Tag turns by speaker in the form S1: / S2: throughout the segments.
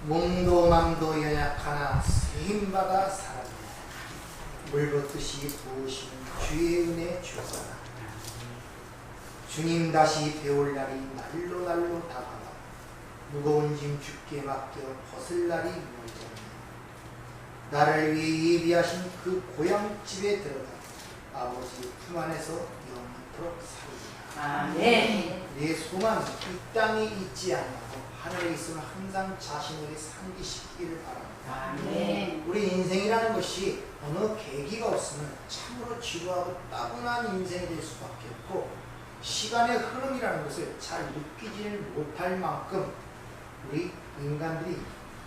S1: 몸도 맘도 연약하나 세힘받아 살았네. 물붓듯이 부으시는 주의 은혜 주사라. 주님 다시 배울 날이 날로 다가와 무거운 짐 주께 맡겨 벗을 날이 멀잖네. 나를 위해 예비하신 그 고향집에 들어가 아버지 품 안에서 영원토록 살리라.
S2: 아멘.
S1: 내 소망이 이 땅에 있지 않고 하늘에 있으면 항상 자신에게 상기시키기를 바랍니다.
S2: 아멘.
S1: 우리 인생이라는 것이 어느 계기가 없으면 참으로 지루하고 따분한 인생이 될 수밖에 없고, 시간의 흐름이라는 것을 잘 느끼지를 못할 만큼 우리 인간들이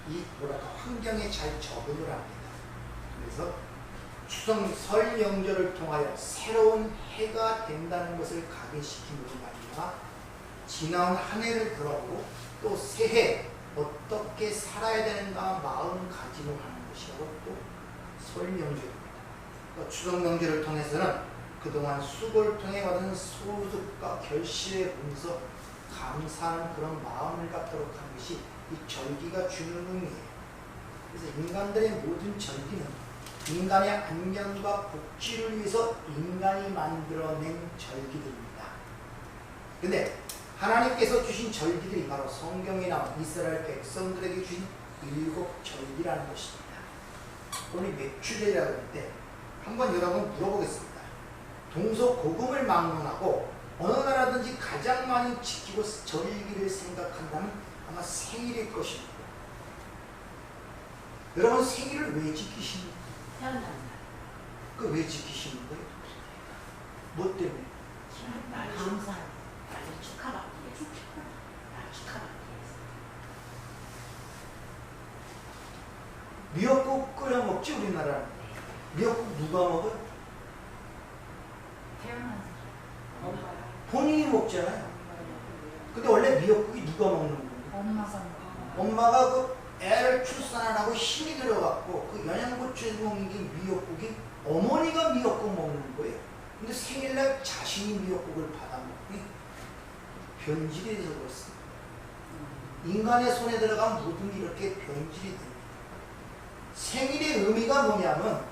S1: 이 환경에 잘 적응을 합니다. 그래서 추석 설 명절을 통하여 새로운 해가 된다는 것을 각인시킴으로 말미암아 지나온 한 해를 돌아보고 또 새해 어떻게 살아야 되는가 마음가짐을 하는 것이라고 또 설 명절입니다. 또 추석 명절을 통해서는 그동안 수고를 통해 받은 소득과 결실에 보면서 감사하는 그런 마음을 갖도록 하는 것이 이 절기가 주는 의미예요. 그래서 인간들의 모든 절기는 인간의 안녕과 복지를 위해서 인간이 만들어낸 절기들입니다. 근데 하나님께서 주신 절기들이 바로 성경에 나온 이스라엘 백성들에게 주신 7절기라는 것입니다. 오늘 맥주제라고 할 때 한번 여러분 물어보겠습니다. 동서고금을 막론하고 어느 나라든지 가장 많이 지키고 절기를 생각한다면 아마 생일일 것입니다. 여러분 생일을 왜 지키십니까?
S2: 태어난 날.
S1: 그 왜 지키시는 거예요? 뭐 때문에?
S2: 감사. 나를 축하받기 위해서. 나를 축하받기 위해서.
S1: 미역국 끓여 먹지 우리나라는. 미역국 누가 먹어요?
S2: 태어난 사람.
S1: 본인이 먹잖아요. 근데 원래 미역국이 누가 먹는 거예요?
S2: 엄마가 먹어.
S1: 엄마가 그 애를 출산하고 힘이 들어갔고 그 영양고추에서 먹는 게 미역국이 어머니가 미역국 먹는 거예요. 근데 생일날 자신이 미역국을 받아먹니 변질이 돼서 그렇습니다. 인간의 손에 들어가면 모든 게 이렇게 변질이 됩니다. 생일의 의미가 뭐냐면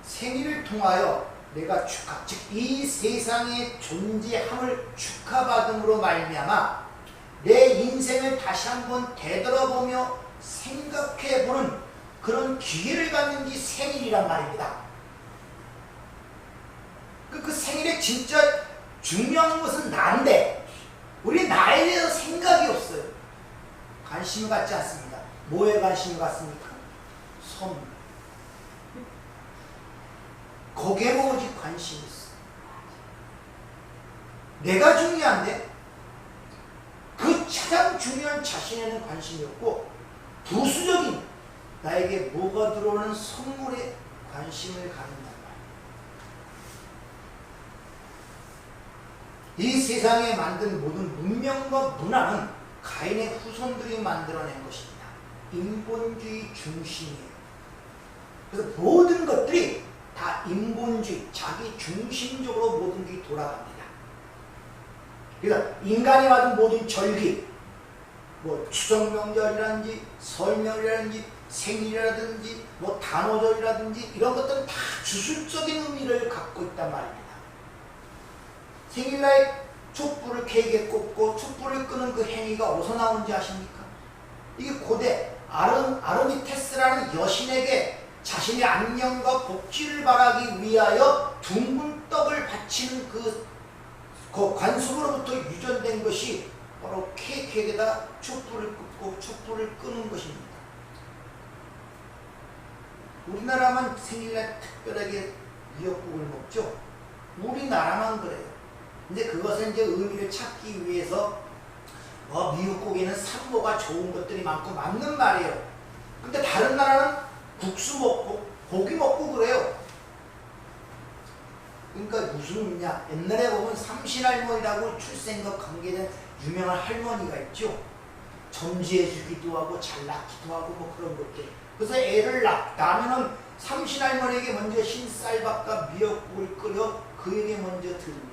S1: 생일을 통하여 내가 축하, 즉 이 세상의 존재함을 축하받음으로 말미암아 내 인생을 다시 한번 되돌아보며 생각해보는 그런 기회를 갖는 게 생일이란 말입니다. 그 생일에 진짜 중요한 것은 나인데 우리 나에 대해서 생각이 없어요. 관심을 갖지 않습니다. 뭐에 관심을 갖습니까? 선물. 거기에 오직 관심이 있어. 내가 중요한데 그 가장 중요한 자신에는 관심이 없고 부수적인 나에게 뭐가 들어오는 선물에 관심을 갖는단 말이에요. 이 세상에 만든 모든 문명과 문화는 가인의 후손들이 만들어낸 것입니다. 인본주의 중심이에요. 그래서 모든 것들이 다 인본주의, 자기 중심적으로 모든 게 돌아갑니다. 그러니까 인간이 받은 모든 절기, 뭐 추석 명절이라든지 설명이라든지 생일이라든지 뭐 단오절이라든지 이런 것들은 다 주술적인 의미를 갖고 있단 말입니다. 생일날 촛불을 케이크에 꽂고 촛불을 끄는 그 행위가 어디서 나오는지 아십니까? 이게 고대 아르미테스라는 여신에게 자신의 안녕과 복지를 바라기 위하여 둥근 떡을 바치는 그 관습으로부터 유전된 것이 바로 케이크에다가 촛불을 끄고 촛불을 끄는 것입니다. 우리나라만 생일날 특별하게 미역국을 먹죠. 우리나라만 그래요. 근데 그것은 이제 의미를 찾기 위해서 미역국에는 산모가 좋은 것들이 많고 맞는 말이에요. 근데 다른 나라는 국수 먹고 고기 먹고 그래요. 그러니까 무슨 의미냐? 옛날에 보면 삼신할머니라고 출생과 관계된 유명한 할머니가 있죠. 점지해주기도 하고 잘 낳기도 하고 뭐 그런 것들. 그래서 애를 낳으면은 삼신할머니에게 먼저 흰쌀밥과 미역국을 끓여 그에게 먼저 드립니다.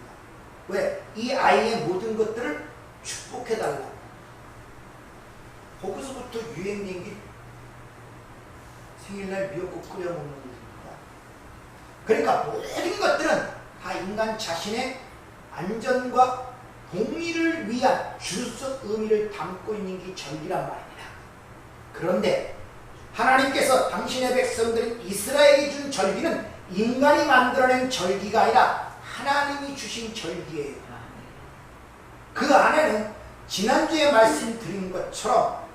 S1: 왜? 이 아이의 모든 것들을 축복해달라고. 거기서부터 유행된 게 생일날 미역국 끓여 먹는 겁니다. 그러니까 모든 것들은 다 인간 자신의 안전과 복리를 위한 주석 의미를 담고 있는 게 절기란 말입니다. 그런데 하나님께서 당신의 백성들인 이스라엘이 준 절기는 인간이 만들어낸 절기가 아니라 하나님이 주신 절기예요. 그 안에는 지난주에 말씀드린 것처럼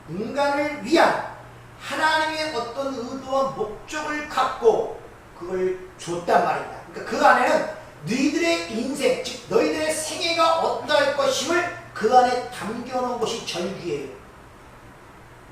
S1: 인간을 위한 하나님의 어떤 의도와 목적을 갖고 그걸 줬단 말입니다. 그러니까 그 안에는 너희들의 인생, 즉 너희들의 생애가 어떠할 것임을 그 안에 담겨놓은 것이 절기예요.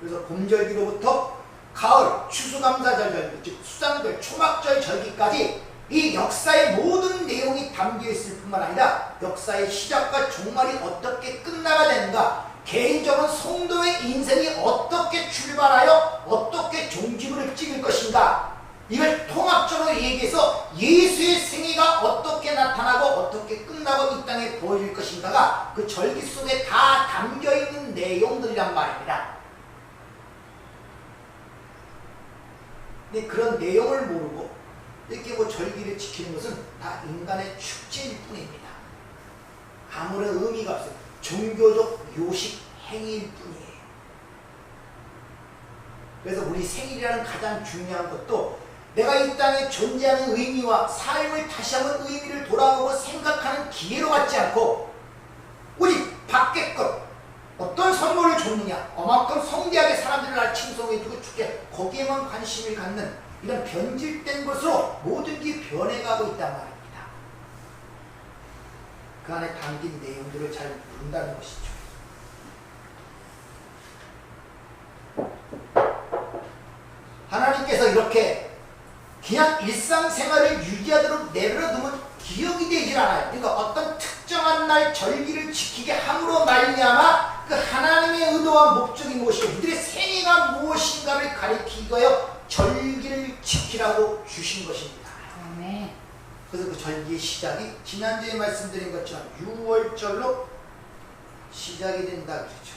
S1: 그래서 봄절기로부터 가을, 추수감사절 절기, 즉 수장절, 초막절 절기까지 이 역사의 모든 내용이 담겨있을 뿐만 아니라 역사의 시작과 종말이 어떻게 끝나가 되는가, 개인적인 성도의 인생이 어떻게 출발하여 어떻게 종지부를 찍을 것인가, 이걸 통합적으로 얘기해서 예수의 생애가 어떻게 나타나고 어떻게 끝나고 이 땅에 보여질 것인가가 그 절기 속에 다 담겨있는 내용들이란 말입니다. 근데 그런 내용을 모르고 이렇게 뭐 절기를 지키는 것은 다 인간의 축제일 뿐입니다. 아무런 의미가 없어요. 종교적 요식 행위일 뿐이에요. 그래서 우리 생일이라는 가장 중요한 것도 내가 이 땅에 존재하는 의미와 삶을 다시 한번 의미를 돌아보고 생각하는 기회로 갖지 않고 오직 밖의 것, 어떤 선물을 줬느냐, 어만큼 성대하게 사람들을 날 칭송해주고 축해, 거기에만 관심을 갖는 이런 변질된 것으로 모든 게 변해가고 있단 말입니다. 그 안에 담긴 내용들을 잘 모른다는 것이죠. 하나님께서 이렇게 그냥 일상생활을 유지하도록 내버려두면 기억이 되질 않아요. 그러니까 어떤 특정한 날 절기를 지키게 함으로 말미암아 그 하나님의 의도와 목적이 무엇이고 우리들의 생애가 무엇인가를 가리키기 위하여 절기를 지키라고 주신 것입니다.
S2: 네.
S1: 그래서 그 절기의 시작이 지난주에 말씀드린 것처럼 6월절로 시작이 된다 그랬죠.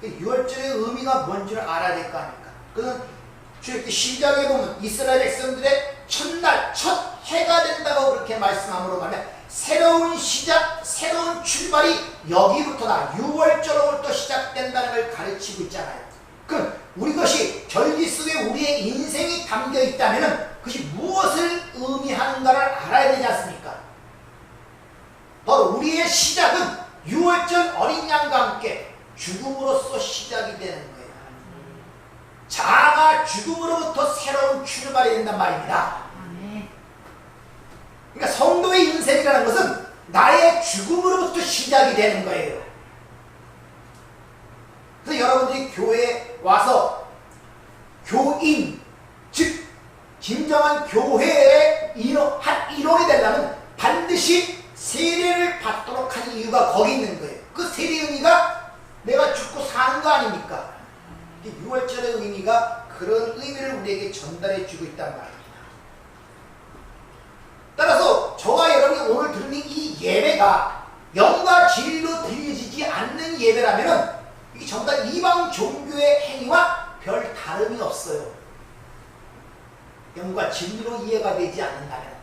S1: 6월절. 6월절의 의미가 뭔지를 알아야 될 거 아닙니까? 그는 출애굽기 시작에 보면 이스라엘 백성들의 첫날, 첫 해가 된다고 그렇게 말씀함으로 말하면 새로운 시작, 새로운 출발이 여기부터나 6월절로부터 시작된다는 걸 가르치고 있잖아요. 그럼 우리 것이 절기 속에 우리의 인생이 담겨 있다면 그것이 무엇을 의미하는가를 알아야 되지 않습니까? 바로 우리의 시작은 6월절 어린 양과 함께 죽음으로써 시작이 되는 거예요. 자아가 죽음으로부터 새로운 출발이 된단 말입니다. 그러니까 성도의 인생이라는 것은 나의 죽음으로부터 시작이 되는 거예요. 그래서 여러분들이 교회에 와서 교인, 즉 진정한 교회의 한 일원이 되려면 반드시 세례를 받도록 하는 이유가 거기 있는 거예요. 그 세례 의미가 내가 죽고 사는 거 아닙니까? 6월절의 의미가 그런 의미를 우리에게 전달해 주고 있단 말입니다. 따라서 저와 여러분이 오늘 들은 이 예배가 영과 진리로 드려지지 않는 예배라면 이게 전부 다 이방 종교의 행위와 별 다름이 없어요. 영과 진리로 이해가 되지 않는다면.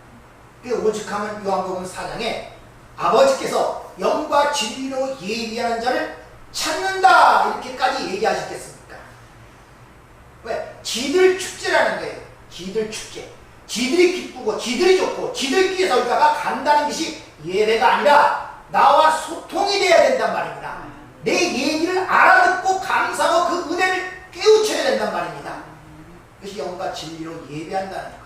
S1: 오죽하면 요한복음 4장에 아버지께서 영과 진리로 예비하는 자를 찾는다 이렇게까지 얘기하셨겠습니까? 왜? 지들 축제라는 거예요. 지들 축제. 지들이 기쁘고 지들이 좋고 지들끼리 살다가 간다는 것이 예배가 아니라 나와 소통이 돼야 된단 말입니다. 내 얘기를 알아듣고 감사하고 그 은혜를 깨우쳐야 된단 말입니다. 그것이 영과 진리로 예배한다는 거예요.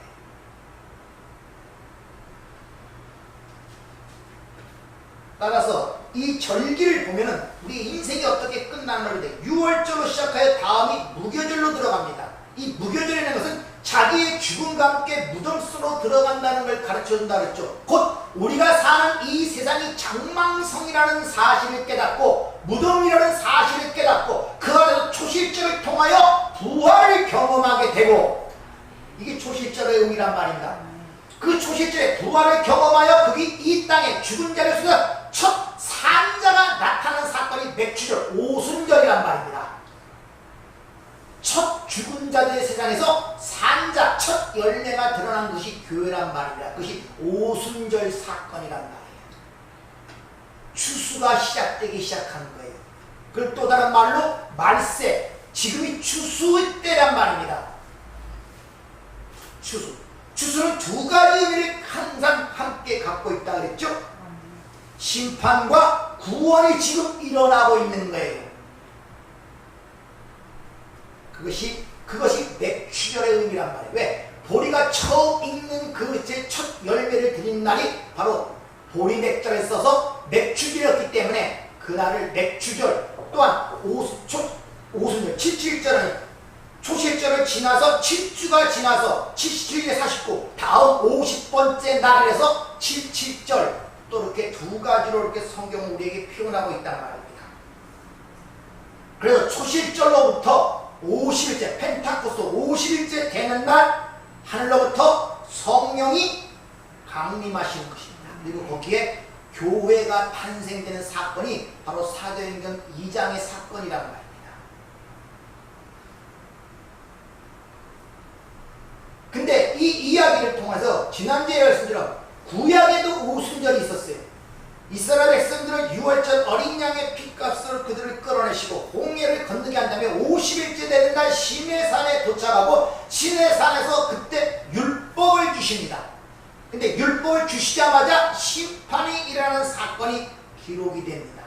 S1: 따라서 이 절기를 보면은 우리 인생이 어떻게 끝나는 건데 6월절로 시작하여 다음이 무교절로 들어갑니다. 이 무교절이라는 것은 자기의 죽음과 함께 무덤 속으로 들어간다는 걸 가르쳐준다 그랬죠. 곧 우리가 사는 이 세상이 장망성이라는 사실을 깨닫고 무덤이라는 사실을 깨닫고 그 안에서 초실절을 통하여 부활을 경험하게 되고 이게 초실절의 의미란 말입니다. 그 초실절의 부활을 경험하여 그게 이 땅에 죽은 자를 속에서 첫 산자가 나타나는 사건이 맥주 맥추절, 오순절이란 말입니다. 첫 죽은 자들의 세상에서 산자, 첫 열매가 드러난 것이 교회란 말입니다. 그것이 오순절 사건이란 말이에요. 추수가 시작되기 시작하는 거예요. 그걸 또 다른 말로 말세, 지금이 추수 때란 말입니다. 추수. 추수는 두 가지 의미를 항상 함께 갖고 있다 그랬죠? 심판과 구원이 지금 일어나고 있는 거예요. 그것이 맥추절의 의미란 말이에요. 왜? 보리가 처음 익는 그 첫 열매를 드린 날이 바로 보리맥절에 써서 맥추절이었기 때문에 그날을 맥추절, 또한 오순절, 77절은 초실절을 지나서 7주가 지나서 77일에 49, 다음 50번째 날을 해서 77절, 또 이렇게 두 가지로 이렇게 성경은 우리에게 표현하고 있단 말입니다. 그래서 초실절로부터 50일째, 펜타코스트 50일째 되는 날 하늘로부터 성령이 강림하시는 것입니다. 그리고 거기에 교회가 탄생되는 사건이 바로 사도행전 2장의 사건이란 말입니다. 근데 이 이야기를 통해서 지난주에 말씀드린 구약에도 오순절이 있었어요. 이스라엘 백성들은 6월절 어린 양의 핏값으로 그들을 끌어내시고 홍해를 건너게 한 다음에 50일째 되는 날 시내산에 도착하고 시내산에서 그때 율법을 주십니다. 근데 율법을 주시자마자 심판이 일어나는 사건이 기록이 됩니다.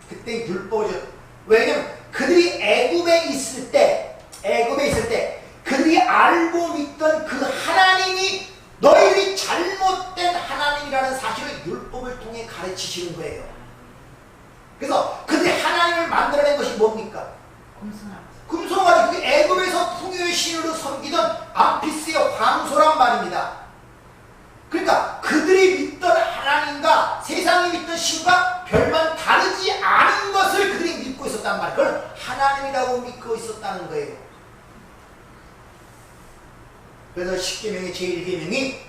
S1: 그때 율법을 줘. 왜냐면 그들이 애굽에 있을 때 그들이 알고 믿던 그 하나님이 너희들이 잘못된 하나님이라는 사실을 율법을 통해 가르치시는 거예요. 그래서 그들이 하나님을 만들어낸 것이 뭡니까? 금송아지. 그게 애굽에서 풍요의 신으로 섬기던 암피스의 황소란 말입니다. 그러니까 그들이 믿던 하나님과 세상이 믿던 신과 별반 다르지 않은 것을 그들이 믿고 있었단 말이에요. 그걸 하나님이라고 믿고 있었다는 거예요. 그래서 10계명의 제1계명이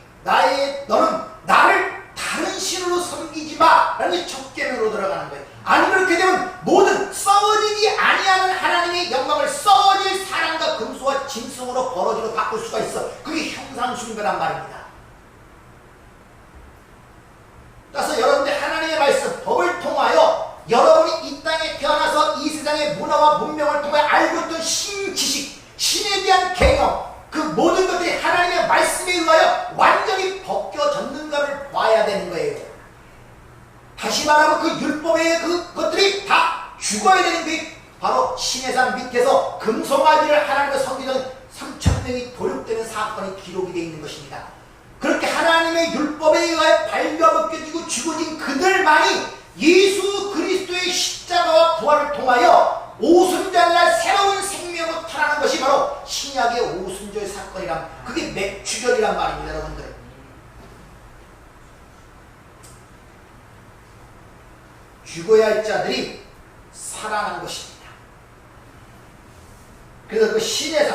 S1: 너는 나를 다른 신으로 섬기지 마 라는 게 첫 계명으로 들어가는 거예요. 아니 그렇게 되면 모든 썩어지지 아니하는 하나님의 영광을 썩어질 사람과 금수와 짐승으로 버러지로 바꿀 수가 있어. 그게 형상숭배란 말입니다. 따라서 여러분들 하나님의 말씀, 법을 통하여 여러분이 이 땅에 태어나서 이 세상의 문화와 문명을 통해 알고 있던 신지식, 신에 대한 개념, 그 모든 것들이 하나님의 말씀에 의하여 완전히 벗겨졌는가를 봐야 되는 거예요. 다시 말하면 그 율법의 그것들이 다 죽어야 되는 게 바로 시내산 밑에서 금송아지를 하나님과 섬기던 3,000명이 도륙되는 사건이 기록이 되어 있는 것입니다. 그렇게 하나님의 율법에 의하여 발려벗겨지고 죽어진 그들만이 예수 그리스도의 십자가와 부활을 통하여 오순절날 새로운 생명으로 태어나는 것이 바로 신약의 오순절 사건이란, 그게 맥추절이란 말입니다. 여러분들, 죽어야 할 자들이 살아난 것입니다. 그래서 그 신에서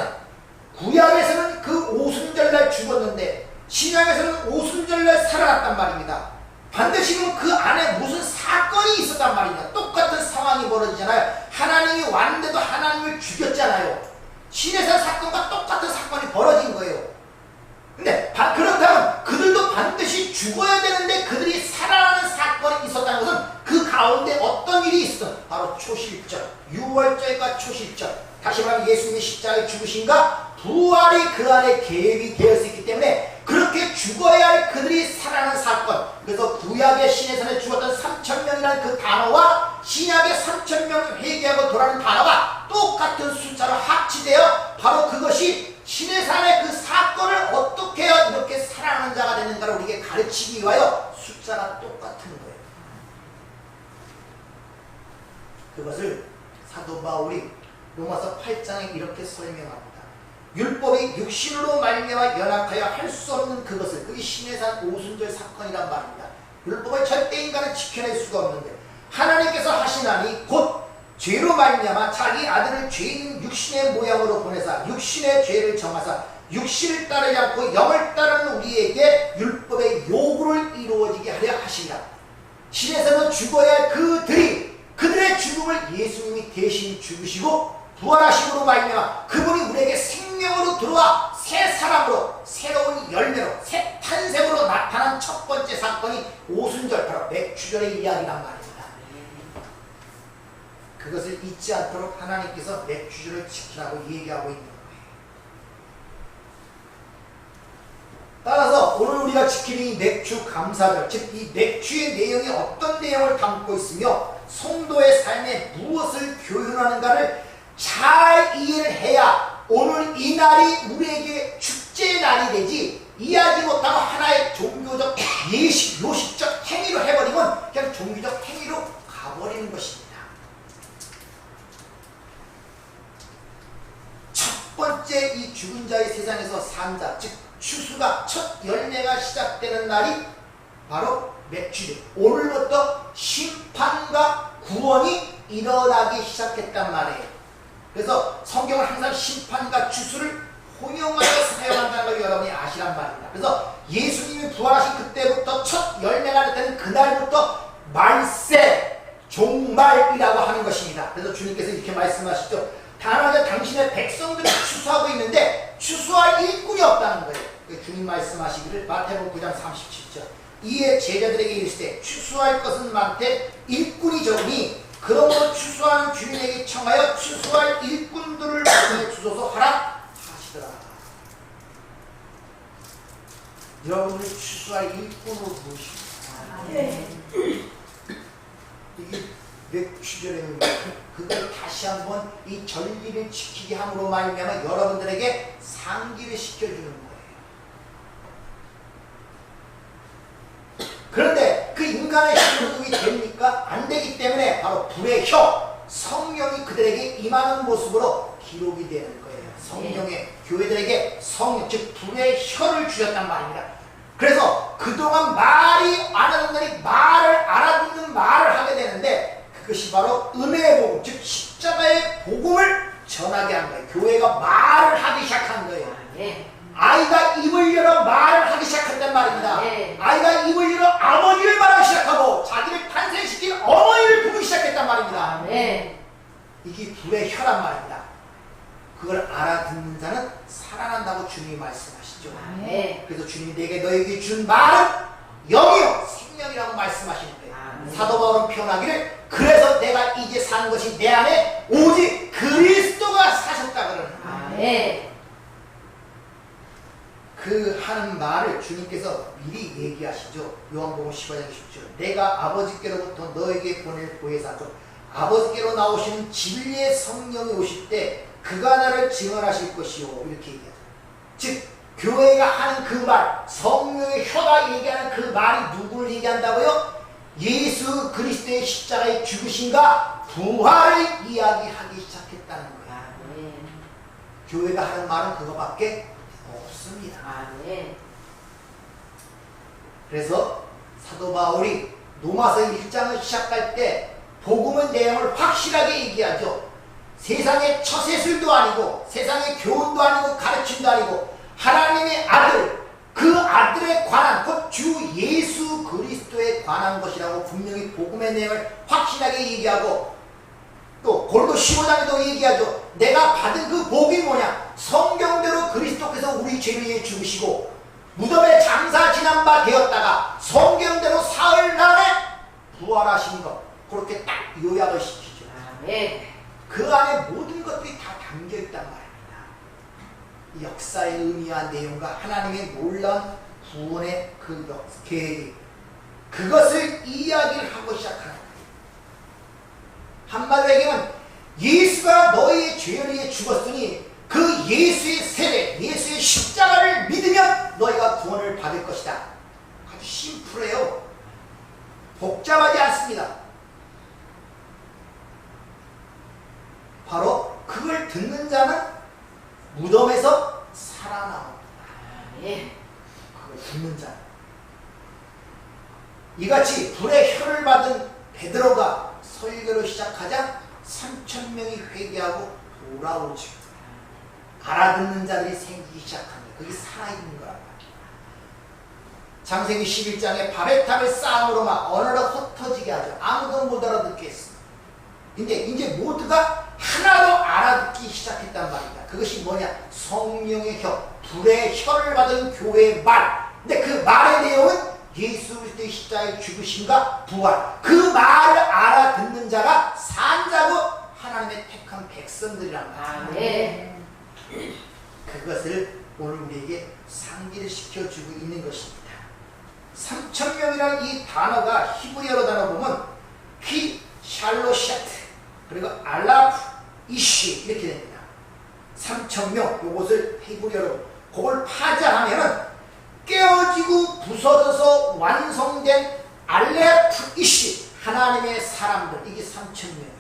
S1: 구약에서는 그 오순절날 죽었는데 신약에서는 오순절날 살아났단 말입니다. 반드시 그 안에 무슨 사건이 있었단 말입니다. 똑같은 상황이 벌어지잖아요. 하나님이 왔는데도 하나님을 죽였잖아요. 신에서 사건과 똑같은 사건이 벌어진 거예요. 근데 그렇다면 그들도 반드시 죽어야 되는데 그들이 살아나는 사건이 있었다는 것은 그 가운데 어떤 일이 있었던, 바로 초실절, 6월절과 초실절, 다시 말하면 예수님의 십자가에 죽으신가 부활이 그 안에 계획이 되었기 때문에 그렇게 죽어야 할 그들이 살아나는 사건. 그래서 구약의 신해산에 죽었던 3,000명이라는 그 단어와 신약의 3,000명을 회개하고 돌아오는 단어가 똑같은 숫자로 합치되어 바로 그것이 신해산의 그 사건을 어떻게 해야 이렇게 살아나는 자가 되는가를 우리에게 가르치기 위하여 숫자가 똑같은 거예요. 그것을 사도 바울이 로마서 8장에 이렇게 설명합니다. 율법이 육신으로 말미암아 연약하여 할 수 없는 그것을, 그게 신해산 오순절 사건이란 말입니다. 율법을 절대 인간은 지켜낼 수가 없는데 하나님께서 하시나니 곧 죄로 말미암아 자기 아들을 죄 있는 육신의 모양으로 보내사 육신의 죄를 정하사 육신을 따르지 않고 영을 따르는 우리에게 율법의 요구를 이루어지게 하려 하시니라. 신에서는 죽어야 할 그들이 예수님이 대신 죽으시고 부활하심으로 말미암아 그분이 우리에게 생명으로 들어와 새 사람으로 새로운 열매로 새 탄생으로 나타난 첫 번째 사건이 오순절, 바로 맥주절의 이야기란 말입니다. 그것을 잊지 않도록 하나님께서 맥주절을 지키라고 얘기하고 있는 거예요. 따라서 오늘 우리가 지키는 이 맥주 감사절, 즉 이 맥주의 내용이 어떤 내용을 담고 있으며 성도의 삶에 무엇을 교훈하는가를 잘 이해를 해야 오늘 이 날이 우리에게 축제의 날이 되지, 이해하지 못하고 하나의 종교적 예식, 요식적 행위로 해버리면 그냥 종교적 행위로 가버리는 것입니다. 첫 번째 이 죽은 자의 세상에서 산 자, 즉 추수가 첫 열매가 시작되는 날이 바로 맥주절. 오늘부터 심판과 구원이 일어나기 시작했단 말이에요. 그래서 성경은 항상 심판과 추수를 혼용하여 사용한다는 걸 여러분이 아시란 말입니다. 그래서 예수님이 부활하신 그때부터 첫 열매가 나타나는 그날부터 말세, 종말이라고 하는 것입니다. 그래서 주님께서 이렇게 말씀하시죠. 단하게 당신의 백성들이 추수하고 있는데 추수할 일꾼이 없다는 거예요. 주님 말씀하시기를 마태복음 9장 37절. 이에 제자들에게 이르시되 추수할 것은 많되 일꾼이 적으니 그러므로 추수하는 주인에게 청하여 추수할 일꾼들을 보내주소서 하라 하시더라. 여러분을 추수할 일꾼으로 부르십니다.
S2: 네.
S1: 이게 맥주절의 의미, 그걸 다시 한번 이 전리를 지키게 함으로 말미암아 여러분들에게 상기를 시켜주는 거예요. 그런데 그 인간의 힘으로 그게 됩니까? 안 되기 때문에 바로 불의 혀, 성령이 그들에게 임하는 모습으로 기록이 되는 거예요. 성령의 교회들에게 성령, 즉 불의 혀를 주셨단 말입니다. 그래서 그동안 말이 안 하는 날이 말을 알아듣는 말을 하게 되는데 그것이 바로 은혜의 복음, 즉 십자가의 복음을 전하게 한 거예요. 교회가 말을 하기 시작한 거예요. 아이가 입을 열어 말을 하기 시작한단 말입니다. 아이가 입을 열어 아버지를 말하기 시작하고 자기를 탄생시킨 어머니를 부르기 시작했단 말입니다. 이게 불의 혀란 말입니다. 그걸 알아듣는 자는 살아난다고 주님이 말씀하시죠. 그래서 주님이 내게 너에게 준 말은 영이요 생명이라고 말씀하시는 거예요. 사도 바울은 표현하기를 그래서 내가 이제 사는 것이 내 안에 오직 그리스도가 사셨다 그러는 거예요. 그 하는 말을 주님께서 미리 얘기하시죠. 요한복음 15장 10절. 내가 아버지께로부터 너에게 보낼 보혜사죠. 아버지께로 나오시는 진리의 성령이 오실 때 그가 나를 증언하실 것이요. 이렇게 얘기하죠. 즉 교회가 하는 그 말, 성령의 혀가 얘기하는 그 말이 누구를 얘기한다고요? 예수 그리스도의 십자가의 죽으심과 부활을 이야기하기 시작했다는 거예요. 교회가 하는 말은 그거밖에 없습니다. 그래서 사도 바울이 로마서 1장을 시작할 때 복음의 내용을 확실하게 얘기하죠. 세상의 처세술도 아니고 세상의 교훈도 아니고 가르침도 아니고 하나님의 아들, 그 아들에 관한 곧 주 예수 그리스도에 관한 것이라고 분명히 복음의 내용을 확실하게 얘기하고 또 골도 15장에도 얘기하죠. 내가 받은 그 복이 뭐냐? 성경대로 그리스도께서 우리 죄를 위해 죽으시고 무덤에 장사 지난 바 되었다가 성경대로 사흘날에 부활하신 것, 그렇게 딱 요약을 시키죠. 그 안에 모든 것들이 다 담겨있단 말입니다. 역사의 의미와 내용과 하나님의 놀라운 구원의 그 계획이, 그것을 이야기를 하고 시작하는 거예요. 한마디로 얘기하면 예수가 너희의 죄를 위해 죽었으니 그 예수의 세례, 예수의 십자가를 믿으면 너희가 구원을 받을 것이다. 아주 심플해요. 복잡하지 않습니다. 바로 그걸 듣는 자는 무덤에서 살아나옵니다. 그걸 듣는 자. 이같이 불의 혀를 받은 베드로가 설교를 시작하자 3,000명이 회개하고 돌아오죠. 알아듣는 자들이 생기기 시작합니다. 그게 살아있는 거란 말이에요. 창세기 11장에 바벨탑의 싸움으로 막 언어를 흩어지게 하죠. 아무도 못 알아듣게 했습니다. 이제 모두가 하나로 알아듣기 시작했단 말이다. 그것이 뭐냐? 성령의 혀, 불의 혀를 받은 교회의 말. 근데 그 말의 내용은 예수 그리스도의 십자가의 죽으심과 부활. 그 말을 알아듣는 자가 산자고 하나님의 택한 백성들이란 말이야.
S2: 네.
S1: 그것을 오늘 우리에게 상기를 시켜주고 있는 것입니다. 3,000명이라는 이 단어가 히브리어로 단어 보면 키, 샬로샤트, 그리고 알라프, 이쉬 이렇게 됩니다. 3,000명, 요것을 히브리어로 그걸 파자하면은 깨어지고 부서져서 완성된 알레프, 이쉬, 하나님의 사람들, 이게 3,000명이에요.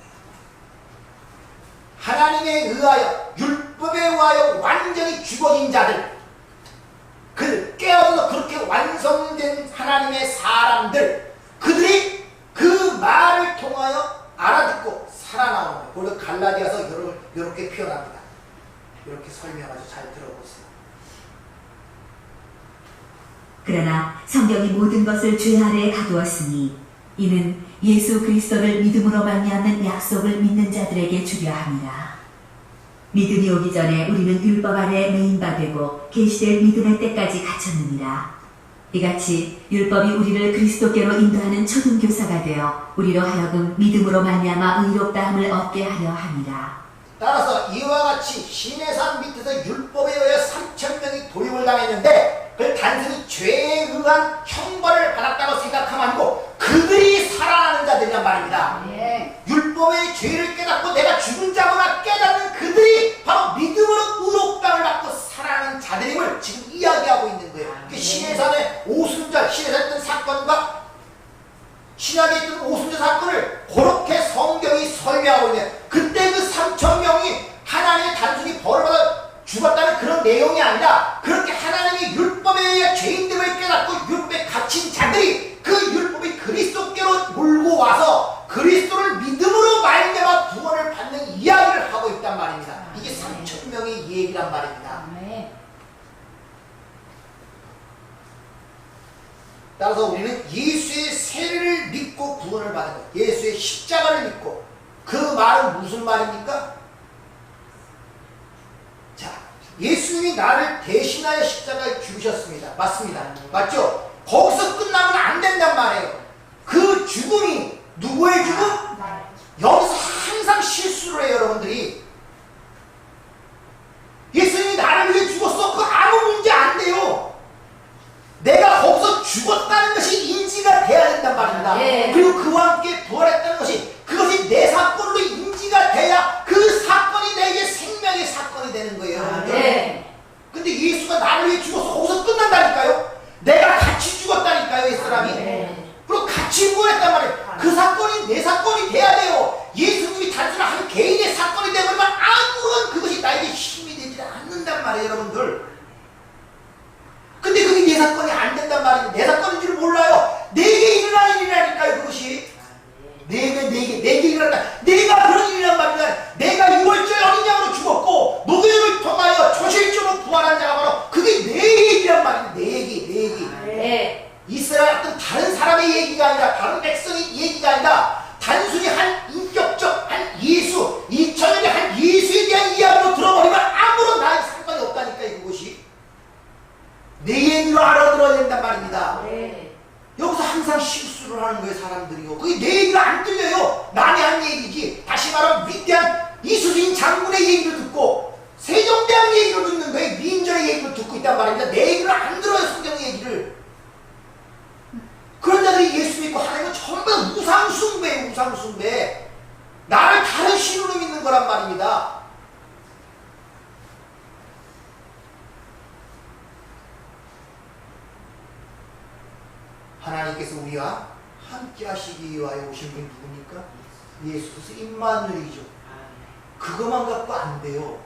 S1: 하나님에 의하여, 율법에 의하여 완전히 죽어진 자들, 그 깨어서 그렇게 완성된 하나님의 사람들, 그들이 그 말을 통하여 알아듣고 살아나오는 거예요. 그래서 갈라디아서 이렇게 표현합니다. 이렇게 설명하죠. 잘 들어보세요.
S3: 그러나 성경이 모든 것을 죄 아래에 가두었으니 이는 예수 그리스도를 믿음으로 말미암는 약속을 믿는 자들에게 주려 함이라. 믿음이 오기 전에 우리는 율법 아래 매인바 되고 계시될 믿음의 때까지 갇혔느니라. 이같이 율법이 우리를 그리스도께로 인도하는 초등교사가 되어 우리로 하여금 믿음으로 말미암아 의롭다함을 얻게 하려 함이라.
S1: 따라서 이와 같이 시내산 밑에서 율법에 의해 3,000명이 도륙을 당했는데 그걸 단순히 죄에 의한 형벌을 받았다고 생각하면 아니고 그들이 살아나는 자들이란 말입니다.
S2: 네.
S1: 율법의 죄를 깨닫고 내가 죽은 자구나 깨닫는 그들이 바로 믿음으로 의롭다함을 받고 살아나는 자들임을 지금 이야기하고 있는 거예요. 그 시내산의 오순절, 시내산에 있던 사건과 신약에 있던 오순절 사건을 그렇게 성경이 설명하고 있네요. 그때 그 3,000명이 하나님의 단순히 벌을 받아 죽었다는 그런 내용이 아니라 그렇게 하나님의 율법에 의해 죄인됨을 깨닫고 율법에 갇힌 자들이 그 율법이 그리스도께로 몰고 와서 그리스도를 믿음으로 말미암아 구원을 받는 이야기를 하고 있단 말입니다. 이게 3,000명의 얘기란 말입니다.
S2: 네.
S1: 따라서 우리는 예수의 세례를 믿고 구원을 받은 거예요. 예수의 십자가를 믿고. 그 말은 무슨 말입니까? 자, 예수님이 나를 대신하여 십자가에 죽으셨습니다. 맞습니다. 맞죠? 거기서 끝나면 안 된단 말이에요. 그 죽음이 누구의 죽음? 여기서 항상 실수를 해요, 여러분들이. 예수님이 나를 위해 죽었어. 그거 아무 문제 안 돼요. 내가 거기서 죽었다는 것이 인지가 돼야 된단 말입니다.
S2: 네.
S1: 그리고 그와 함께 부활했다는 것이 그것이 내 사건으로 인지가 돼야 그 사건이 내게 생명의 사건이 되는 거예요.
S2: 네.
S1: 근데 예수가 나를 위해 죽어서 거기서 끝난다니까요. 내가 같이 죽었다니까요, 이 사람이.
S2: 네.
S1: 그리고 같이 부활했단 말이에요. 그 사건이 내 사건이 돼야 돼요. 예수님이 단순한 한 개인의 사건이 되버리면 아무런 그것이 나에게 힘이 되지 않는단 말이에요, 여러분들. 근데 그게 내 사건이 안 된단 말이에요. 내 사건인 줄 몰라요. 내게 일어나는 일이라니까요, 그것이. 내게 일어났다. 내가 그런 일이란 말이야. 내가 6월절 어린 양으로 죽었고 목요일을 통하여 초실조로 부활한 자가 바로 그게 내 얘기란 말이야. 내 얘기.
S2: 네.
S1: 이스라엘 어떤 다른 사람의 얘기가 아니라 다른 백성의 얘기가 아니라 단순히 한 인격적 한 예수 2000년의 한 예수에 대한 이야기로 들어버리면 아무런 나의 상관이 없다니까요. 그것이 내 얘기로 알아들어야 된단 말입니다.
S2: 네.
S1: 여기서 항상 실수를 하는 거예요, 사람들이요. 그게 내 얘기가 안 들려요. 남이 한 얘기지. 다시 말하면 위대한 이수진 장군의 얘기를 듣고 세종대왕 얘기를 듣는 거예요. 민전의 얘기를 듣고 있단 말입니다. 내 얘기를 안 들어요, 성경 얘기를. 그런 자들이 예수 믿고 하나님은 전부 다 우상숭배예요, 우상숭배. 나를 다른 신으로 믿는 거란 말입니다. 하나님께서 우리와 함께 하시기 위하여 오신 분이 누굽니까? 예수 그리스도 임마누엘이죠. 그것만 갖고 안 돼요.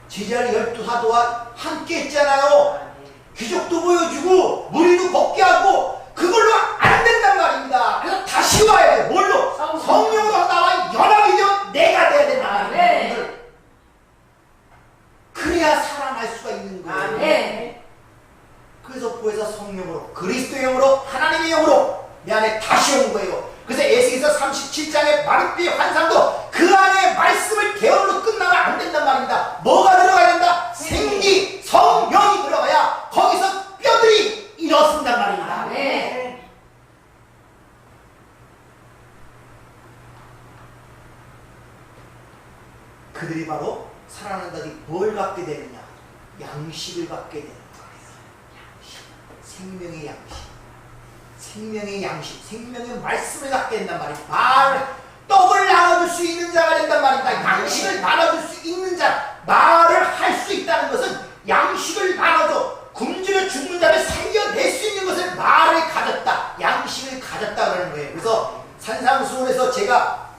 S1: 제자를 12사도와 함께 했잖아요. 기적도 보여주고 무리도 걷게 하고 그걸로 안 된단 말입니다. 그래서 다시 와야 돼요. 뭘로? 성령으로 나와 연합이 되어 내가 돼야 된단 말이에요. 그래야 살아날 수가 있는 거예요.
S2: 네.
S1: 그래서 구해서 성령으로 그리스도의 영으로 하나님의 영으로 내 안에 다시 온 거예요. 그래서 에스겔서 37장에 마르비의 환상도 그 안에 말씀을 게을러 끝나면 안 된단 말입니다. 뭐가 들어가야 된다? 생기, 성령이 들어가야 거기서 뼈들이 일어선단 말입니다.
S2: 네.
S1: 그들이 바로 살아나는 자들이 뭘 갖게 되느냐? 양식을 갖게 되는 거예요. 양식. 생명의 양식. 생명의 양식, 생명의 말씀을 갖게 된단 말이에요. 떡을 나눠줄 수 있는 자가 된단 말입니다. 양식을 나눠줄 수 있는 자, 말을 할 수 있다는 것은 양식을 나눠줘. 굶주려 죽는 자를 살려낼 수 있는 것을 말을 가졌다. 양식을 가졌다 그러는 거예요. 그래서 산상수훈에서 제가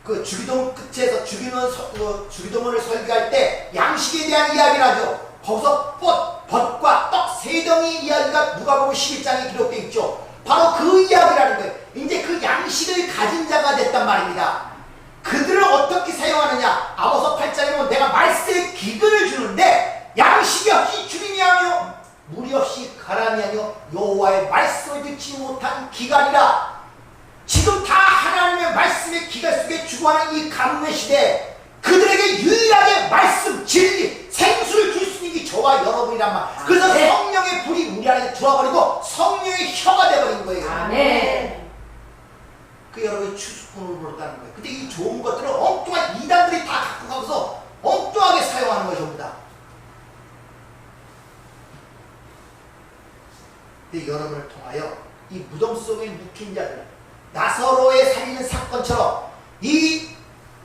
S1: 그 주기도문 끝에서 주기도문을 설교할 때 양식에 대한 이야기를 하죠. 거기서 벗과 떡 세 덩이 이야기가 누가복음 11장에 기록되어 있죠. 바로 그 이야기라는 거예요. 이제 그 양식을 가진 자가 됐단 말입니다. 그들을 어떻게 사용하느냐? 아모스 8장에 보면 내가 말씀의 기근을 주는데 양식이 없이 주림이 하며 물이 없이 가람이 하며 여호와의 말씀을 듣지 못한 기간이라. 지금 다 하나님의 말씀의 기간 속에 죽어가는 이 가뭄의 시대에 그들에게 유일하게 말씀, 진리, 생수를 줄 수 있는 게 저와 여러분이란 말. 그래서
S2: 네.
S1: 성령의 불이 우리 안에 들어와버리고 성령의 혀가 돼버린 거예요.
S2: 아멘.
S1: 그 여러분이 추수꾼을 부르다는 거예요. 근데 이 좋은 것들을 엉뚱한 이단들이 다 갖고 가서 엉뚱하게 사용하는 거예요, 전부 다. 근데 여러분을 통하여 이 무덤 속에 묵힌 자들, 나사로의 살리는 사건처럼 이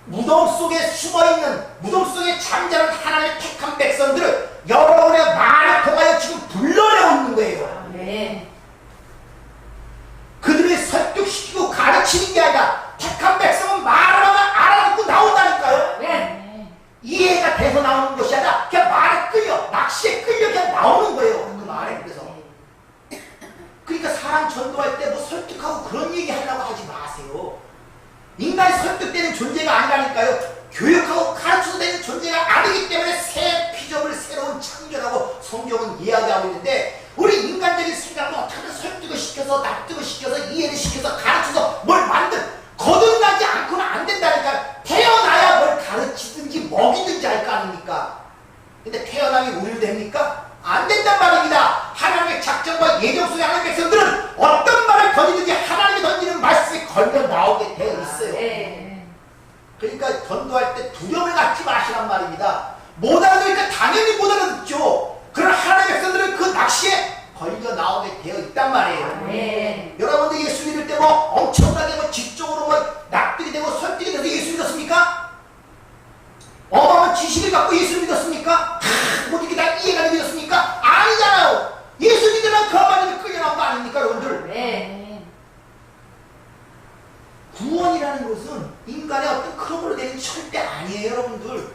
S1: 무덤 속에 숨어있는, 무덤 속에 잠자는 하나님의 택한 백성들을 여러분의 말을 통하여 지금 불러내고 있는 거예요.
S2: 아멘.
S1: 그들을 설득시키고 가르치는 게 아니라 택한 백성은 말을 하면 알아듣고 나온다니까요.
S2: 아멘.
S1: 이해가 돼서 나오는 것이 아니라 그냥 말에 끌려, 낚시에 끌려 그냥 나오는 거예요. 그 말에 그래서. 그러니까 사람 전도할 때 뭐 설득하고 그런 얘기 하려고 하지 마세요. 인간이 설득되는 존재가 아니라니까요. 교육하고 가르쳐서 되는 존재가 아니기 때문에 새 피조물, 새로운 창조라고 성경은 이야기하고 있는데, 우리 인간적인 생각으로 어떻게든 설득을 시켜서, 납득을 시켜서, 이해를 시켜서, 가르쳐서 뭘 거듭나지 않고는 안 된다니까. 태어나야 뭘 가르치든지 먹이든지 할 거 아닙니까? 근데 태어남이 우리로 됩니까? 안 된단 말입니다. 하나님의 작정과 예정 속에 하나님의 백성들은 어떤 말을 던지든지 하나님이 던지는 말씀이 걸려 나오게 되어 있어요.
S2: 네.
S1: 그러니까 전도할 때 두려움을 갖지 마시란 말입니다. 못 알아듣으니까 당연히 못 알아듣죠. 그러나 하나님의 백성들은 그 낚시에 걸려 나오게 되어 있단 말이에요.
S2: 네.
S1: 여러분들 예수 믿을 때 뭐 엄청나게 뭐 지적으로 뭐 납득이 되고 설득이 돼서 예수 믿었습니까? 어마어마한 지식을 갖고 예수를 믿었습니까? 뭐 이렇게 다 이해가 되게 믿었습니까? 아니잖아요. 예수 믿으면 그 한마디를 끌려나온 거 아닙니까, 여러분들?
S2: 네.
S1: 구원이라는 것은 인간의 어떤 그런 걸로 되는 게 절대 아니에요, 여러분들.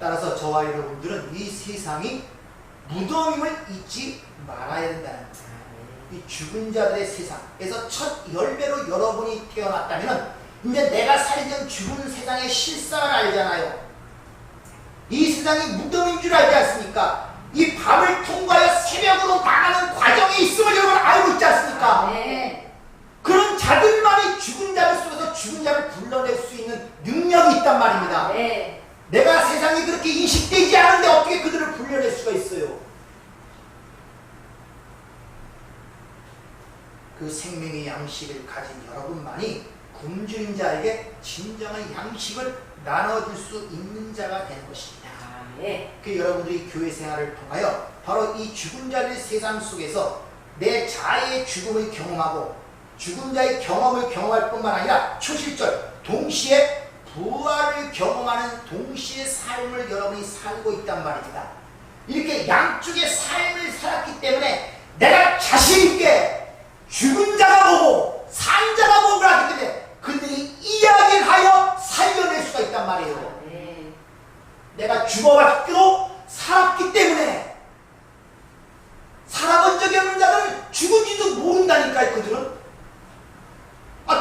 S1: 따라서 저와 여러분들은 이 세상이 무덤임을 잊지 말아야 된다는 거예요. 이 죽은 자들의 세상에서 첫 열매로 여러분이 태어났다면 이제 내가 살던 죽은 세상의 실상을 알잖아요. 이 세상이 무덤인 줄 알지 않습니까? 이 밤을 통과하여 새벽으로 나가는 과정에 있음을 여러분 알고 있지 않습니까?
S2: 네.
S1: 그런 자들만이 죽은 자들 속에서 죽은 자를 불러낼 수 있는 능력이 있단 말입니다.
S2: 네.
S1: 내가 세상이 그렇게 인식되지 않은데 어떻게 그들을 불러낼 수가 있어요? 그 생명의 양식을 가진 여러분만이 굶주린 자에게 진정한 양식을 나눠줄 수 있는 자가 되는 것입니다.
S2: 네.
S1: 그 여러분들이 교회 생활을 통하여 바로 이 죽은 자의 세상 속에서 내 자아의 죽음을 경험하고 죽은 자의 경험을 경험할 뿐만 아니라 초실절 동시에 부활을 경험하는 동시에 삶을 여러분이 살고 있단 말입니다. 이렇게 양쪽의 삶을 살았기 때문에 내가 자신있게 죽은 자가 보고 산 자가 보고 하기 때문에 그들이 이야기를 하여 살려낼 수가 있단 말이에요.
S2: 네.
S1: 내가 죽어봤기도 살았기 때문에 살아본 적이 없는 자들은 죽은지도 모른다니까요. 그들은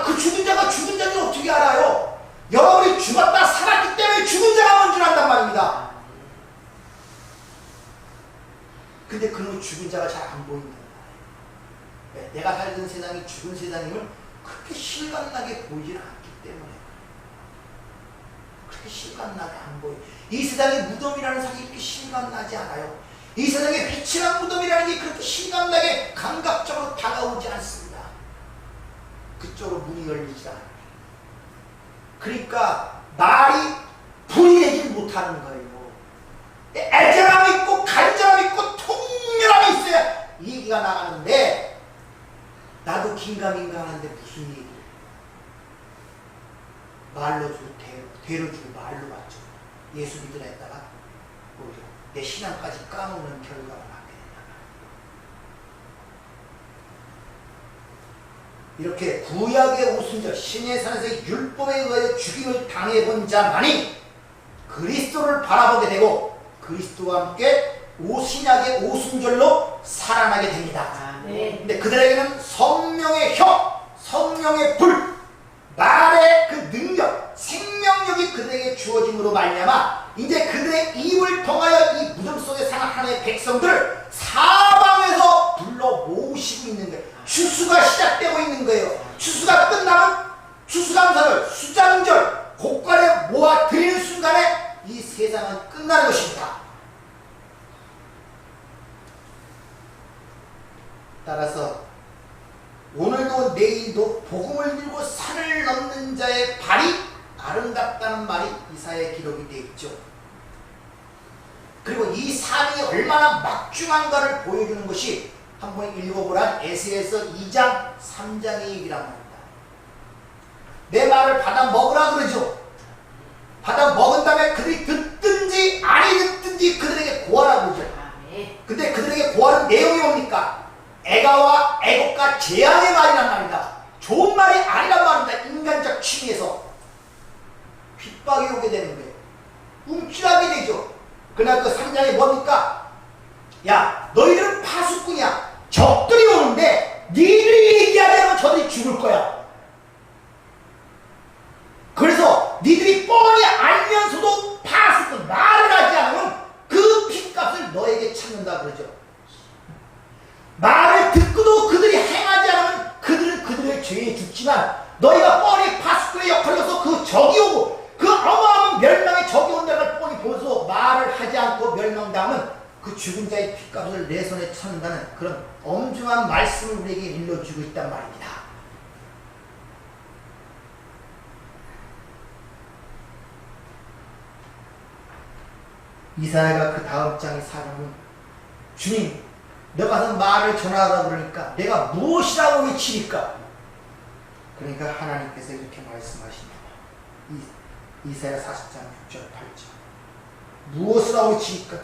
S1: 그 죽은 자가 죽은 자는 어떻게 알아요? 여러분이 죽었다 살았기 때문에 죽은 자가 뭔 줄 안단 말입니다. 근데 그런 죽은 자가 잘 안 보인다. 내가 살던 세상이 죽은 세상임을 그렇게 실감나게 보이질 않기 때문에 그렇게 실감나게 안 보여요. 이 세상의 무덤이라는 사실이 이렇게 실감나지 않아요. 이 세상의 회칠한 무덤이라는 게 그렇게 실감나게 감각적으로 다가오지 않습니다. 그쪽으로 문이 열리지 않아요. 그러니까 말이 분리되지 못하는 거예요. 애절함이 있고 간절함이 있고 통렬함이 있어야 얘기가 나가는데 나도 긴가민가하는데 무슨 얘기를 말로 주고 대로 주고 말로 받죠. 예수 믿으라 했다가 오히려 내 신앙까지 까먹는 결과가 나게 된다. 이렇게 구약의 오순절 신의 산에서 율법에 의하여 죽임을 당해본 자만이 그리스도를 바라보게 되고 그리스도와 함께 오신약의 오순절로 살아나게 됩니다.
S2: 네.
S1: 근데 그들에게는 성령의 혀, 성령의 불, 말의 그 능력, 생명력이 그들에게 주어짐으로 말미암아 이제 그들의 입을 통하여 이 무덤 속에 사는 하나님의 백성들을 사방에서 불러 모으시고 있는 거예요. 추수가 시작되고 있는 거예요. 추수가 끝나면 추수감사를 수장절 곳간에 모아 드리는 순간에 이 세상은 끝나는 것입니다. 따라서 오늘도 내일도 복음을 들고 산을 넘는 자의 발이 아름답다는 말이 이사야에 기록이 되어 있죠. 그리고 이 산이 얼마나 막중한가를 보여주는 것이 한번 읽어보란 에스겔서 2장 3장의 얘기란 말입니다. 내 말을 받아 먹으라 그러죠. 받아 먹은 다음에 그들이 듣든지 아니 듣든지 그들에게 고하라 그러죠. 근데 그들에게 고하는 내용이 뭡니까? 애가와 애곡과 재앙의 말이란 말이다. 좋은 말이 아니란 말입니다. 인간적 취미에서 핍박이 오게 되는 거예요. 움찔하게 되죠. 그러나 그 3장이 뭡니까? 야, 너희들은 파수꾼이야. 적들이 오는데 니들이 얘기하지 않으면 저들이 죽을 거야. 그래서 니들이 뻔히 알면서도 파수꾼 말을 하지 않으면 그 핏값을 너에게 찾는다 그러죠. 말을 듣고도 그들이 행하지 않으면 그들은 그들의 죄에 죽지만 너희가 뻔히 파수꾼의 역할로서 그 적이 오고 그 어마어마한 멸망의 적이 온다는 걸 뻔히 보면서 말을 하지 않고 멸망당하면 그 죽은 자의 핏값을 내 손에 찾는다는 그런 엄중한 말씀을 우리에게 일러주고 있단 말입니다. 이사야가 그 다음 장의 사람은 주님 너 가서 말을 전하라 그러니까 내가 무엇이라고 외치리까? 그러니까 하나님께서 이렇게 말씀하십니다. 이사야 40장 6절 8절 무엇이라고 외치리까?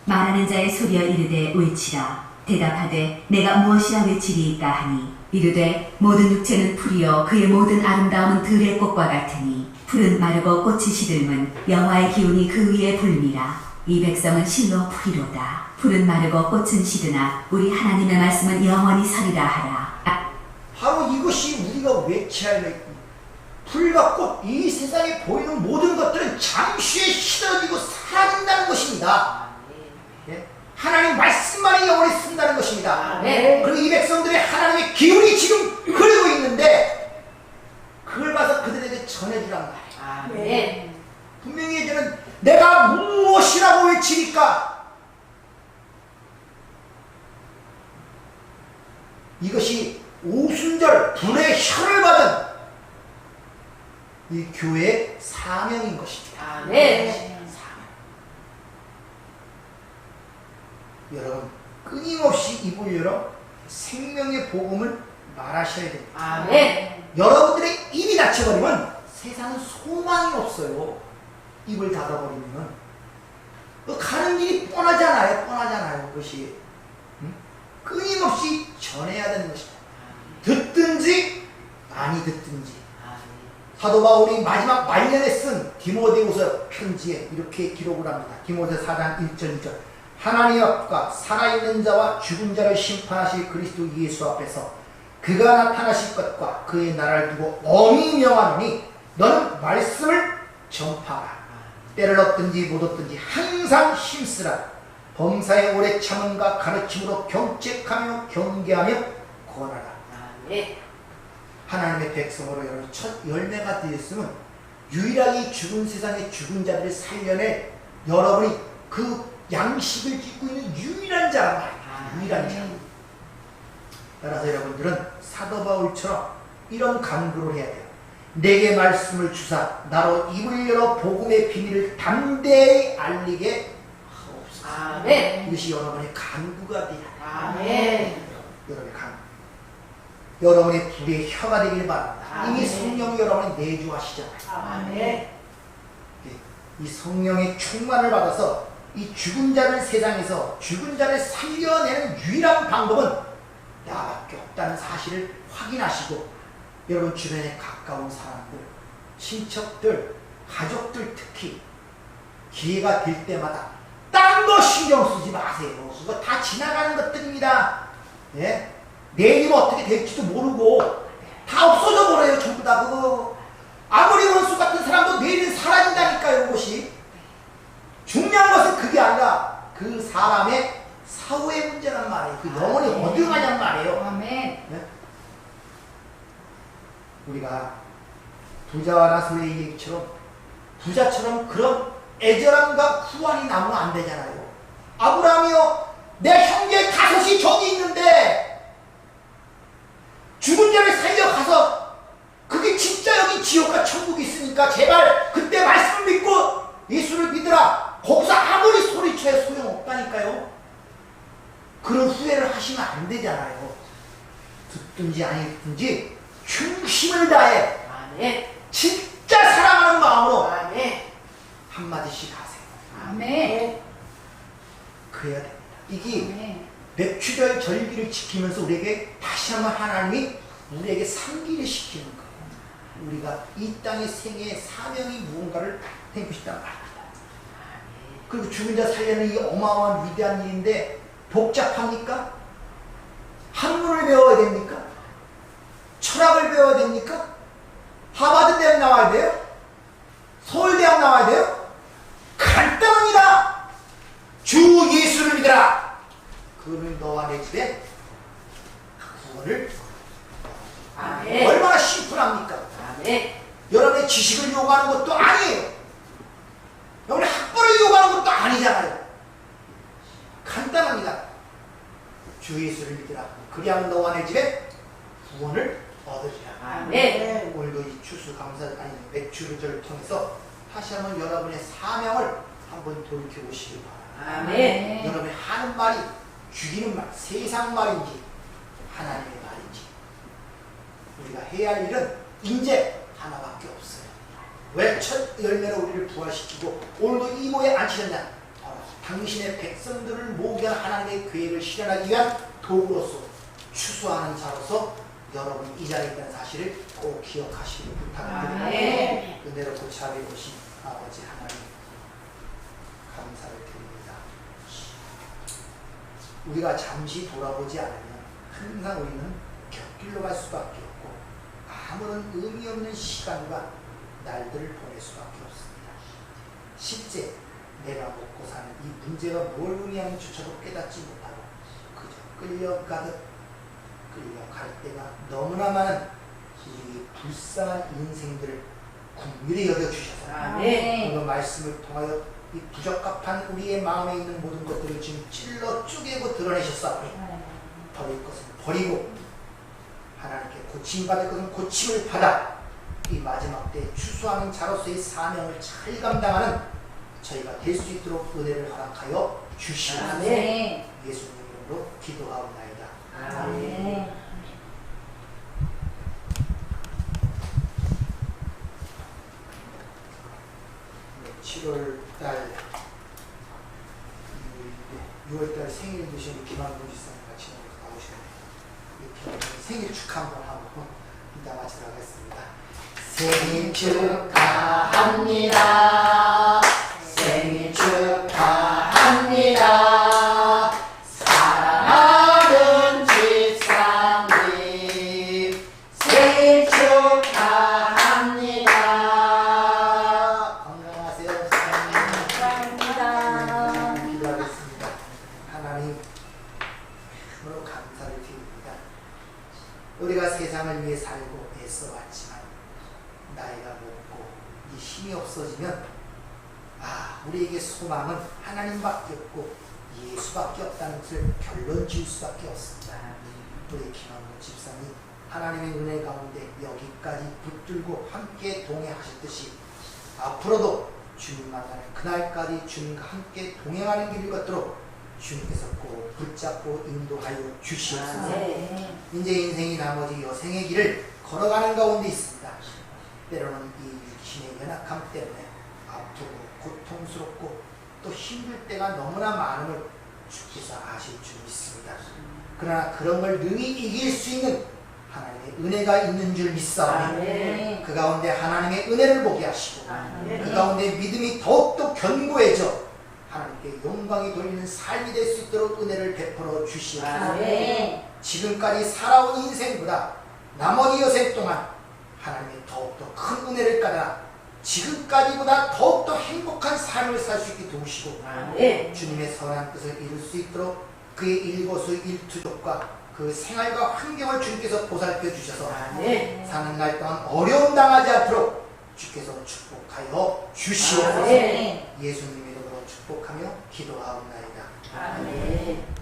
S3: 말하는 자의 소리여 이르되 외치라. 대답하되 내가 무엇이라 외치리이까 하니 이르되 모든 육체는 풀이요 그의 모든 아름다움은 들의 꽃과 같으니 풀은 마르고 꽃이 시들면 여호와의 기운이 그 위에 불미라. 이 백성은 실로 풀이로다. 풀은 마르고 꽃은 시드나 우리 하나님의 말씀은 영원히 서리라 하라.
S1: 바로 이것이 우리가 외쳐야 할 풀과 꽃, 이 세상에 보이는 모든 것들은 잠시에 시들어지고 사라진다는 것입니다. 예? 하나님 말씀만이 영원히 쓴다는 것입니다. 그리고 이 백성들의 하나님의 기운이 지금 흐르고 있는데 그걸 봐서 그들에게 전해주란 말이에요. 분명히 이제는 내가 무엇이라고 외치니까 이것이 오순절 불의 혀를 받은 이 교회의 사명인 것입니다. 여러분 끊임없이 입을 열어 생명의 복음을 말하셔야 됩니다. 여러분들의 입이 닫혀버리면 세상은 소망이 없어요. 입을 닫아버리면 가는 길이 뻔하잖아요. 그것이 끊임없이 전해야 되는 것입니다. 듣든지 아니 듣든지. 사도 바울이 마지막 말년에 쓴 디모데후서 편지에 이렇게 기록을 합니다. 디모데 4장 1절 2절 하나님 앞과 살아있는 자와 죽은 자를 심판하실 그리스도 예수 앞에서 그가 나타나실 것과 그의 나라를 두고 엄히 명하노니 너는 말씀을 전파하라. 때를 얻든지 못 얻든지 항상 힘쓰라. 범사의 오래 참음과 가르침으로 경책하며 경계하며 권하라. 하나님의 백성으로 여러분 첫 열매가 되었으면 유일하게 죽은 세상의 죽은 자들을 살려낼 여러분이 그 양식을 짓고 있는 유일한 자란 말이에요. 유일한 자. 따라서 여러분들은 사도 바울처럼 이런 간구를 해야 돼요. 내게 말씀을 주사 나로 입을 열어 복음의 비밀을 담대히 알리게 하옵소서.
S2: 아멘.
S1: 이것이 여러분의 간구가 되어야 돼요.
S2: 아멘.
S1: 여러분의 간구. 여러분의 불의 혀가 되길 바랍니다. 이미
S2: 아멘.
S1: 성령이 여러분이 내주하시잖아요.
S2: 아멘.
S1: 이 성령의 충만을 받아서 이 죽은 자를 세상에서 죽은 자를 살려내는 유일한 방법은 나밖에 없다는 사실을 확인하시고 여러분 주변에 가까운 사람들, 친척들, 가족들 특히 기회가 될 때마다 딴 거 신경 쓰지 마세요. 그거 다 지나가는 것들입니다. 예? 내일이 어떻게 될지도 모르고 다 없어져 버려요. 전부 다 그거. 아무리 원수 같은 사람도 내일은 사라진다니까요. 그것이. 중요한 것은 그게 아니라 그 사람의 사후의 문제란 말이에요. 그 영혼이 어디 가냔 말이에요.
S2: 아멘.
S1: 네? 우리가 부자와 나사로의 얘기처럼 부자처럼 그런 애절함과 후환이 나오면 안 되잖아요. 아브라함이요, 내 형제 다섯이 저기 있는데 죽은 자를 살려가서 그게 진짜 여기 지옥과 천국이 있으니까 제발 그때 말씀을 믿고 예수를 믿으라. 거기서 아무리 소리쳐야 소용없다니까요. 그런 후회를 하시면 안 되잖아요. 듣든지 아니든지 충심을 다해
S2: 아멘.
S1: 진짜 사랑하는 마음으로
S2: 아멘.
S1: 한마디씩 하세요.
S2: 아멘.
S1: 그래야 됩니다. 이게
S2: 아멘.
S1: 맥추절 절기를 지키면서 우리에게 다시 한번 하나님이 우리에게 상기를 시키는 거예요. 우리가 이 땅의 생애의 사명이 무언가를 행고 싶단 말입니다. 그리고 죽은 자 살려는 이 어마어마한 위대한 일인데 복잡합니까? 학문을 배워야 됩니까? 철학을 배워야 됩니까? 하버드 대학 나와야 돼요? 서울대학 나와야 돼요? 간단합니다. 주 예수를 믿으라. 그러면 너와 내 집에 구원을.
S2: 아멘.
S1: 얼마나 심플합니까?
S2: 아멘.
S1: 여러분의 지식을 요구하는 것도 아니에요. 여러분의 학벌을 요구하는 것도 아니잖아요. 간단합니다. 주 예수를 믿으라. 그리하면 너와 내 집에 구원을 얻으리라.
S2: 아멘.
S1: 오늘도 이 추수 감사 아니 맥주를 통해서 다시 한번 여러분의 사명을 한번 돌이켜보시기 바랍니다.
S2: 아멘.
S1: 여러분이 하는 말이 죽이는 말, 세상 말인지 하나님의 말인지 우리가 해야 할 일은 이제 하나밖에 없어요. 왜 첫 열매로 우리를 부활시키고 오늘도 이 모에 앉히셨냐? 바로 당신의 백성들을 모으게 한 하나님의 계획을 실현하기 위한 도구로서 추수하는 자로서 여러분 이 자리에 있다는 사실을 꼭 기억하시길 부탁드립니다.
S2: 아멘.
S1: 은혜로 고차를 보신 아버지 하나님 감사를 드립니다. 우리가 잠시 돌아보지 않으면 항상 우리는 곁길로 갈 수밖에 없고 아무런 의미 없는 시간과 날들을 보낼 수밖에 없습니다. 실제 내가 먹고 사는 이 문제가 뭘 의미하는지조차도 깨닫지 못하고 그저 끌려가듯 끌려갈 때가 너무나 많은 이 불쌍한 인생들을 긍휼히 여겨주셔서
S2: 아멘.
S1: 오늘 말씀을 통하여 이 부적합한 우리의 마음에 있는 모든 것들을 지금 찔러 쪼개고 드러내셨사. 버릴 것은 버리고 하나님께 고침받을 것은 고침을 받아 이 마지막 때에 추수하는 자로서의 사명을 잘 감당하는 저희가 될 수 있도록 은혜를 허락하여 주시옵소서.
S2: 아멘.
S1: 예수님 이름으로 기도하옵나이다.
S2: 아멘.
S1: 7월달 6월달 생일 되신 김한봉 지사님 같이 나오시는데 생일 축하 한번 하고 이따 마치도록 하겠습니다. 생일 축하합니다. 생일 축하합니다. 사랑하는 지사님 생일 축하합니다. 건강하세요.
S2: 감사합니다.
S1: 기도하겠습니다. 하나님 참으로 감사를 드립니다. 우리가 세상을 위해 살고 왔지만 나이가 먹고 이 힘이 없어지면 우리에게 소망은 하나님밖에 없고 예수밖에 없다는 것을 결론 지을 수밖에 없습니다. 우리 김한국 집사님 하나님의 은혜 가운데 여기까지 붙들고 함께 동행하셨듯이 앞으로도 주님 만나는 그날까지 주님과 함께 동행하는 길을 걷도록 주님께서 꼭 붙잡고 인도하여 주시옵소서. 이제 인생이 나머지 여생의 길을 걸어가는 가운데 있습니다. 때로는 이 육신의 연약함 때문에 아프고 고통스럽고 또 힘들 때가 너무나 많음을 주께서 아실 줄 믿습니다. 그러나 그런 걸 능히 이길 수 있는 하나님의 은혜가 있는 줄 믿사오니 그 가운데 하나님의 은혜를 보게 하시고 그 가운데 믿음이 더욱더 견고해져 하나님께 영광이 돌리는 삶이 될 수 있도록 은혜를 베풀어 주시옵소서. 지금까지 살아온 인생보다 나머지 여생 동안 하나님의 더욱더 큰 은혜를 따라 지금까지보다 더욱더 행복한 삶을 살 수 있게 도우시고 주님의 선한 뜻을 이룰 수 있도록 그의 일거수일투족과 그 생활과 환경을 주님께서 보살펴 주셔서 사는 날 동안 어려움 당하지 않도록 주께서 축복하여 주시옵소서. 예수님 이름으로 축복하며 기도하옵나이다.
S2: 아멘.